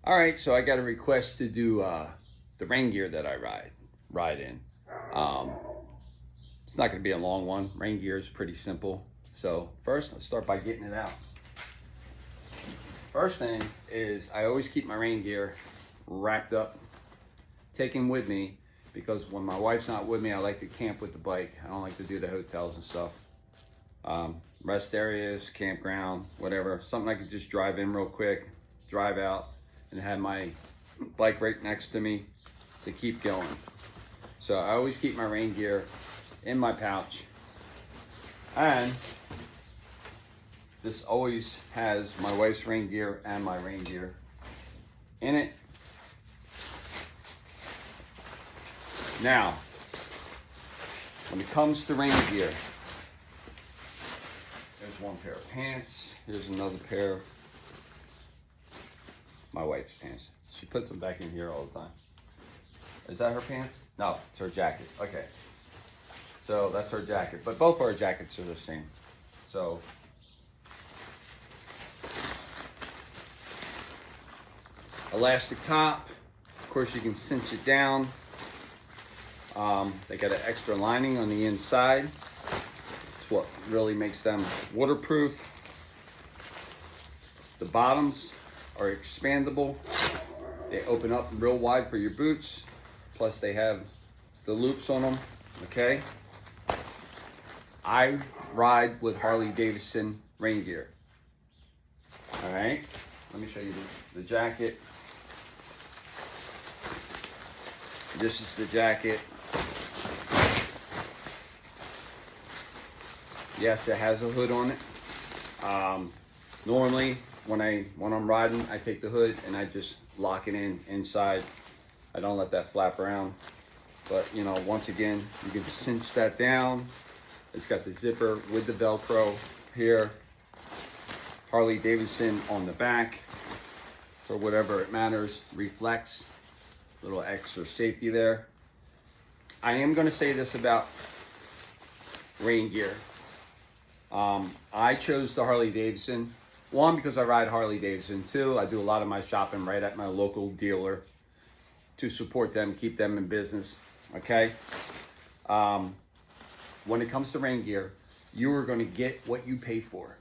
All right, so I got a request to do the rain gear that I ride in. Um, it's not going to be a long one. Rain gear is pretty simple. So first, let's start by getting it out. First thing is I always keep my rain gear wrapped up, taken with me, because when my wife's not with me, I like to camp with the bike. I don't like to do the hotels and stuff. Rest areas, campground, whatever. Something I could just drive in real quick, drive out, and have my bike right next to me to keep going. So I always keep my rain gear in my pouch. And this always has my wife's rain gear and my rain gear in it. Now, when it comes to rain gear, there's one pair of pants. Here's another pair. My wife's pants. She puts them back in here all the time. Is that her pants? No, it's her jacket. Okay. So that's her jacket. But both our jackets are the same. So elastic top. Of course, you can cinch it down. They got an extra lining on the inside. It's what really makes them waterproof. The bottoms are expandable. They open up real wide for your boots. Plus they have the loops on them, okay? I ride with Harley Davidson rain gear. All right, let me show you the jacket. This is the jacket. Yes, it has a hood on it. Normally, when I'm riding, I take the hood and I just lock it inside. I don't let that flap around. But you know, once again, you can cinch that down. It's got the zipper with the Velcro here. Harley Davidson on the back for whatever it matters. Reflex, little extra safety there. I am going to say this about rain gear. I chose the Harley Davidson. One, because I ride Harley Davidson. Two, I do a lot of my shopping right at my local dealer to support them, keep them in business, okay? When it comes to rain gear, you are gonna get what you pay for.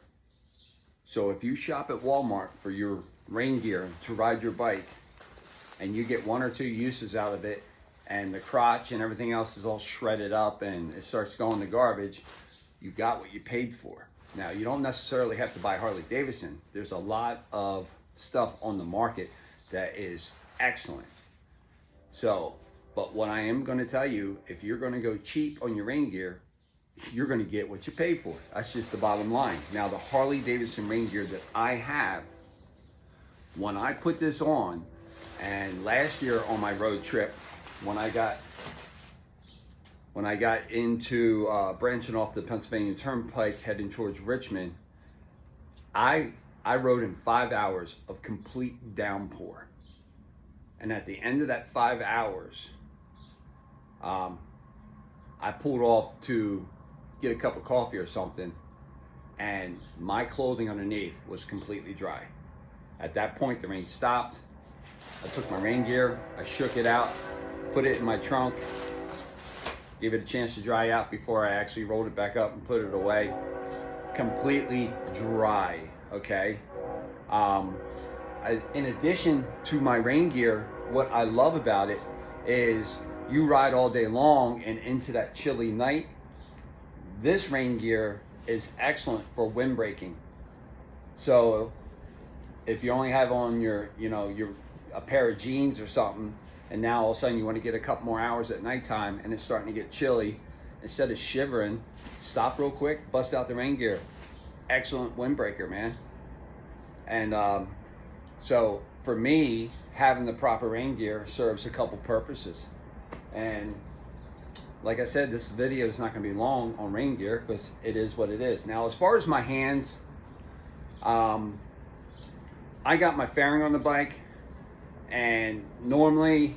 So if you shop at Walmart for your rain gear to ride your bike, and you get one or two uses out of it, and the crotch and everything else is all shredded up and it starts going to garbage, you got what you paid for. Now, you don't necessarily have to buy Harley Davidson. There's a lot of stuff on the market that is excellent. So, but what I am going to tell you, if you're going to go cheap on your rain gear, you're going to get what you pay for. That's just the bottom line. Now, the Harley Davidson rain gear that I have, when I put this on, and last year on my road trip, when I got into branching off the Pennsylvania Turnpike heading towards Richmond, I rode in 5 hours of complete downpour. And at the end of that 5 hours, I pulled off to get a cup of coffee or something, and my clothing underneath was completely dry. At that point, the rain stopped. I took my rain gear, I shook it out, put it in my trunk, gave it a chance to dry out before I actually rolled it back up and put it away. Completely dry, okay? In addition to my rain gear, what I love about it is you ride all day long and into that chilly night. This rain gear is excellent for windbreaking. So if you only have on your a pair of jeans or something, and now all of a sudden you want to get a couple more hours at nighttime and it's starting to get chilly, instead of shivering, stop real quick, bust out the rain gear. Excellent windbreaker, man. And so for me, having the proper rain gear serves a couple purposes. And like I said, this video is not going to be long on rain gear because it is what it is. Now, as far as my hands, I got my fairing on the bike, and normally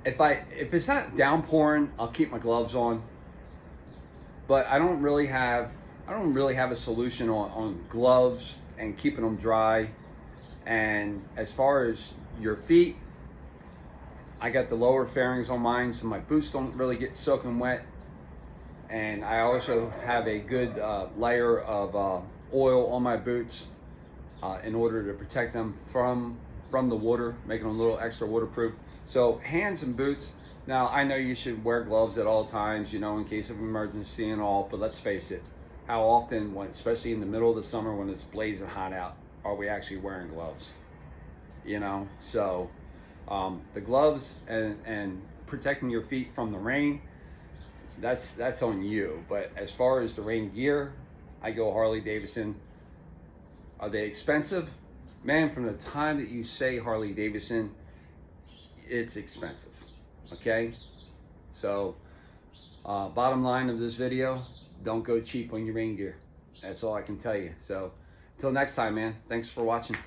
if it's not downpouring, I'll keep my gloves on. But I don't really have a solution on gloves and keeping them dry And as far as your feet, I got the lower fairings on mine, so my boots don't really get soaking wet. And I also have a good layer of oil on my boots in order to protect them from the water, making them a little extra waterproof. So hands and boots. Now I know you should wear gloves at all times, you know, in case of emergency and all, but let's face it, how often, especially in the middle of the summer when it's blazing hot out, are we actually wearing gloves? You know, so the gloves and protecting your feet from the rain, that's on you. But as far as the rain gear, I go Harley Davidson. Are they expensive? Man, from the time that you say Harley Davidson, it's expensive. Okay? So, bottom line of this video, don't go cheap on your rain gear. That's all I can tell you. So, until next time, man, thanks for watching.